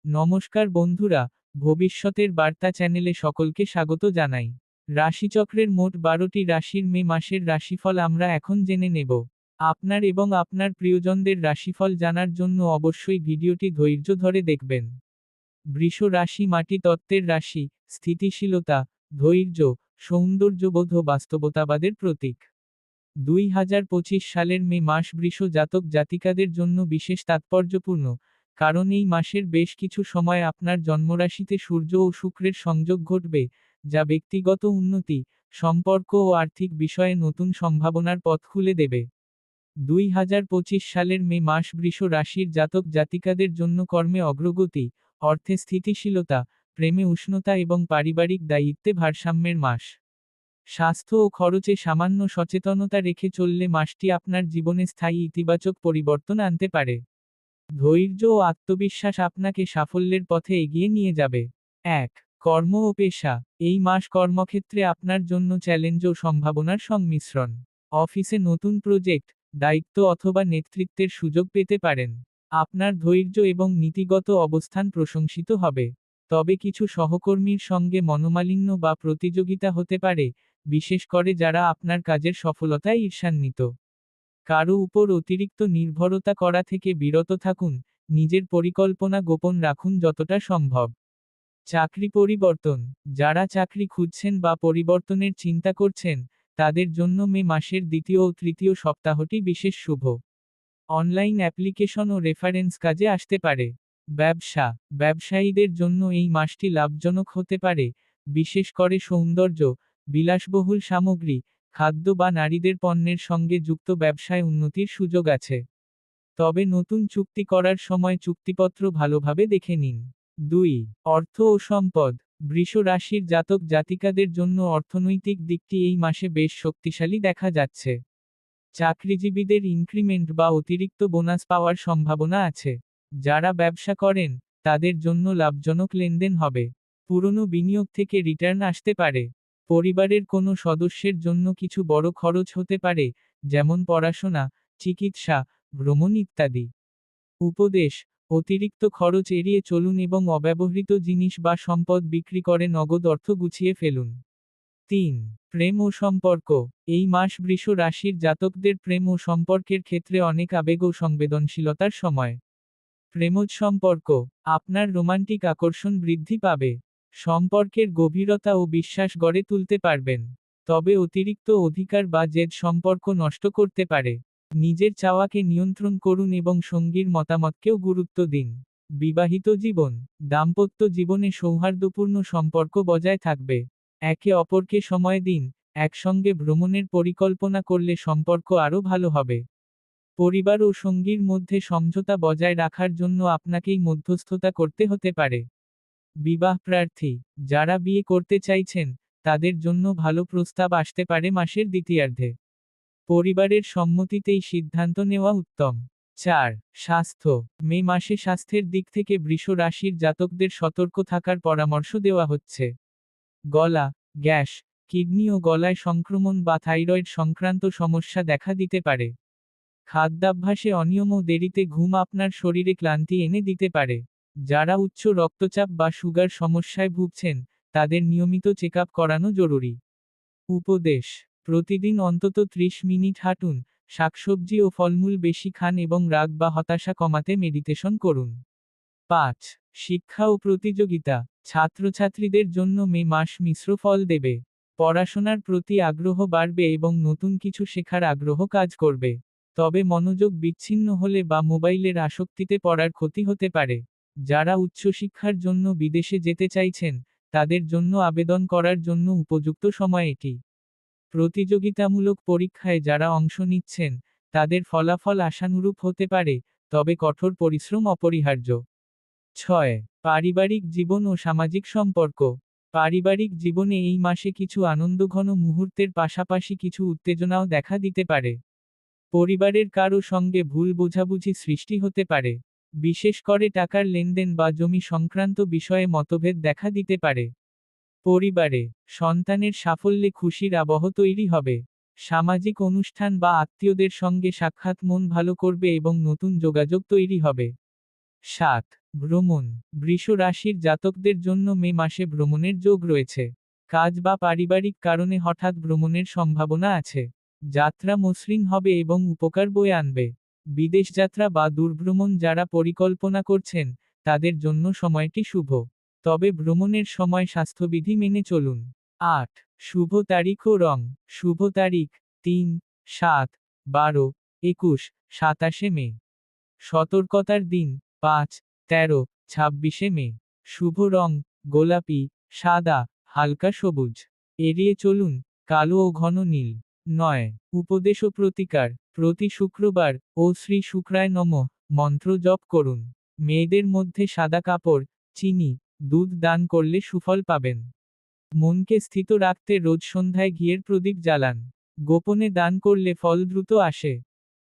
নমস্কার বন্ধুরা, ভবিষ্যতের বার্তা চ্যানেলে সকলকে স্বাগত জানাই। রাশিচক্রের মোট 12টি রাশির মে মাসের রাশিফল আমরা এখন জেনে নেব। আপনার এবং আপনার প্রিয়জনদের রাশিফল জানার জন্য অবশ্যই ভিডিওটি ধৈর্য ধরে দেখবেন। বৃষ রাশি মাটি তত্ত্বের রাশি, স্থিতিশীলতা, ধৈর্য, সৌন্দর্যবোধ ও বাস্তবতাবাদের প্রতীক। 2025 সালের মে মাস বৃষ জাতক জাতিকাদের জন্য বিশেষ তাৎপর্যপূর্ণ, কারণ এই মাসের বেশ কিছু সময় আপনার জন্মরাশিতে সূর্য ও শুক্রের সংযোগ ঘটবে, যা ব্যক্তিগত উন্নতি, সম্পর্ক ও আর্থিক বিষয়ে নতুন সম্ভাবনার পথ খুলে দেবে। 2025 সালের মে মাস বৃষ রাশির জাতক জাতিকাদের জন্য কর্মে অগ্রগতি, অর্থে স্থিতিশীলতা, প্রেমে উষ্ণতা এবং পারিবারিক দায়িত্বে ভারসাম্যের মাস। স্বাস্থ্য ও খরচে সামান্য সচেতনতা রেখে চললে মাসটি আপনার জীবনে স্থায়ী ইতিবাচক পরিবর্তন আনতে পারে। ধৈর্য ও আত্মবিশ্বাস আপনাকে সাফল্যের পথে এগিয়ে নিয়ে যাবে। 1. কর্ম ও পেশা। এই মাস কর্মক্ষেত্রে আপনার জন্য চ্যালেঞ্জ ও সম্ভাবনার সংমিশ্রণ। অফিসে নতুন প্রজেক্ট, দায়িত্ব অথবা নেতৃত্বের সুযোগ পেতে পারেন। আপনার ধৈর্য এবং নীতিগত অবস্থান প্রশংসিত হবে। তবে কিছু সহকর্মীর সঙ্গে মনোমালিন্য বা প্রতিযোগিতা হতে পারে, বিশেষ করে যারা আপনার কাজের সফলতায় ঈর্ষান্বিত। কারো উপর অতিরিক্ত নির্ভরতা করা থেকে বিরত থাকুন, নিজের পরিকল্পনা গোপন রাখুন যতটা সম্ভব। চাকরি পরিবর্তন। যারা চাকরি খুঁজছেন বা পরিবর্তনের চিন্তা করছেন, তাদের জন্য মে মাসের দ্বিতীয় ও তৃতীয় সপ্তাহটি বিশেষ শুভ। অনলাইন অ্যাপ্লিকেশন ও রেফারেন্স কাজে আসতে পারে। ব্যবসা। ব্যবসায়ীদের জন্য এই মাসটি লাভজনক হতে পারে, বিশেষ করে সৌন্দর্য, বিলাসবহুল সামগ্রী, খাদ্য বা নারীদের পণ্যের সঙ্গে যুক্ত ব্যবসায় উন্নতির সুযোগ আছে। তবে নতুন চুক্তি করার সময় চুক্তিপত্র ভালোভাবে দেখে নিন। 2. অর্থ ও সম্পদ। বৃষ রাশির জাতক জাতিকাদের জন্য অর্থনৈতিক দিকটি এই মাসে বেশ শক্তিশালী দেখা যাচ্ছে। চাকরিজীবীদের ইনক্রিমেন্ট বা অতিরিক্ত বোনাস পাওয়ার সম্ভাবনা আছে। যারা ব্যবসা করেন, তাদের জন্য লাভজনক লেনদেন হবে। পুরনো বিনিয়োগ থেকে রিটার্ন আসতে পারে। পরিবারের কোনো সদস্যের জন্য কিছু বড় খরচ হতে পারে, যেমন পড়াশোনা, চিকিৎসা, ভ্রমণ ইত্যাদি। উপদেশ: অতিরিক্ত খরচ এড়িয়ে চলুন এবং অব্যবহৃত জিনিস বা সম্পদ বিক্রি করে নগদ অর্থ গুছিয়ে ফেলুন। 3. প্রেম ও সম্পর্ক। এই মাস বৃষ রাশির জাতকদের প্রেম ও সম্পর্কের ক্ষেত্রে অনেক আবেগ ও সংবেদনশীলতার সময়। প্রেমজ সম্পর্ক। আপনার রোমান্টিক আকর্ষণ বৃদ্ধি পাবে। সম্পর্কের গভীরতা ও বিশ্বাস গড়ে তুলতে পারবেন। তবে অতিরিক্ত অধিকার বা জেদ সম্পর্ক নষ্ট করতে পারে। নিজের চাওয়াকে নিয়ন্ত্রণ করুন এবং সঙ্গীর মতামতকেও গুরুত্ব দিন। বিবাহিত জীবন। দাম্পত্য জীবনে সৌহার্দ্যপূর্ণ সম্পর্ক বজায় থাকবে। একে অপরকে সময় দিন, একসঙ্গে ভ্রমণের পরিকল্পনা করলে সম্পর্ক আরও ভালো হবে। পরিবার ও সঙ্গীর মধ্যে সমঝোতা বজায় রাখার জন্য আপনাকেই মধ্যস্থতা করতে হতে পারে। বিবাহ প্রার্থী। যারা বিয়ে করতে চাইছেন, তাদের জন্য ভালো প্রস্তাব আসতে পারে মাসের দ্বিতীয়ার্ধে। পরিবারের সম্মতিতেই সিদ্ধান্ত নেওয়া উত্তম। 4. স্বাস্থ্য। মে মাসে স্বাস্থ্যের দিক থেকে বৃষ রাশির জাতকদের সতর্ক থাকার পরামর্শ দেওয়া হচ্ছে। গলা, গ্যাস, কিডনি ও গলায় সংক্রমণ বা থাইরয়েড সংক্রান্ত সমস্যা দেখা দিতে পারে। খাদ্যাভ্যাসে অনিয়ম ও দেরিতে ঘুম আপনার শরীরে ক্লান্তি এনে দিতে পারে। যারা উচ্চ রক্তচাপ বা সুগার সমস্যায় ভুগছেন, তাদের নিয়মিত চেকআপ করানো জরুরি। উপদেশ: প্রতিদিন অন্তত 30 মিনিট হাঁটুন, শাকসবজি ও ফলমূল বেশি খান এবং রাগ বা হতাশা কমাতে মেডিটেশন করুন। 5. শিক্ষা ও প্রতিযোগিতা। ছাত্রছাত্রীদের জন্য মে মাস মিশ্র ফল দেবে। পড়াশোনার প্রতি আগ্রহ বাড়বে এবং নতুন কিছু শেখার আগ্রহ কাজ করবে। তবে মনোযোগ বিচ্ছিন্ন হলে বা মোবাইলের আসক্তিতে পড়ার ক্ষতি হতে পারে। যারা উচ্চশিক্ষার জন্য বিদেশে যেতে চাইছেন, তাদের জন্য আবেদন করার জন্য উপযুক্ত সময় এটি। প্রতিযোগিতামূলক পরীক্ষায় যারা অংশ নিচ্ছেন, তাদের ফলাফল আশানুরূপ হতে পারে, তবে কঠোর পরিশ্রম অপরিহার্য। 6. পারিবারিক জীবন ও সামাজিক সম্পর্ক। পারিবারিক জীবনে এই মাসে কিছু আনন্দঘন মুহূর্তের পাশাপাশি কিছু উত্তেজনাও দেখা দিতে পারে। পরিবারের কারো সঙ্গে ভুল বোঝাবুঝি সৃষ্টি হতে পারে। বিশেষ করে টাকার লেনদেন বা জমি সংক্রান্ত বিষয়ে মতভেদ দেখা দিতে পারে। পরিবারে সন্তানের সাফল্যে খুশির আবহ তৈরি হবে। সামাজিক অনুষ্ঠান বা আত্মীয়দের সঙ্গে সাক্ষাৎ মন ভালো করবে এবং নতুন যোগাযোগ তৈরি হবে। 7. ভ্রমণ। বৃষ রাশির জাতকদের জন্য মে মাসে ভ্রমণের যোগ রয়েছে। কাজ বা পারিবারিক কারণে হঠাৎ ভ্রমণের সম্ভাবনা আছে। যাত্রা মসৃণ হবে এবং উপকার বয়ে আনবে। বিদেশ যাত্রা বা দূরভ্রমণ যারা পরিকল্পনা করছেন, তাদের জন্য সময়টি শুভ। তবে ভ্রমণের সময় স্বাস্থ্যবিধি মেনে চলুন। 8. শুভ তারিখ ও রং। শুভ তারিখ 3, 7, 12, 21, 27 মে। সতর্কতার দিন 5, 13, 26 মে। শুভ রং গোলাপি, সাদা, হালকা সবুজ। এড়িয়ে চলুন কালো ও ঘন নীল। 9. উপদেশ ও প্রতিকার। প্রতি শুক্রবার ও শ্রী শুক্রায় নমঃ মন্ত্র জপ করুন। মেয়েদের মধ্যে সাদা কাপড়, চিনি, দুধ দান করলে সুফল পাবেন। মনকে স্থিত রাখতে রোজ সন্ধ্যায় ঘিয়ের প্রদীপ জ্বালান। গোপনে দান করলে ফল দ্রুত আসে।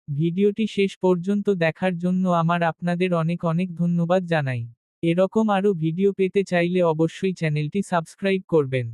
ভিডিওটি শেষ পর্যন্ত দেখার জন্য আপনাদের অনেক অনেক ধন্যবাদ জানাই। এরকম আরও ভিডিও পেতে চাইলে অবশ্যই চ্যানেলটি সাবস্ক্রাইব করবেন।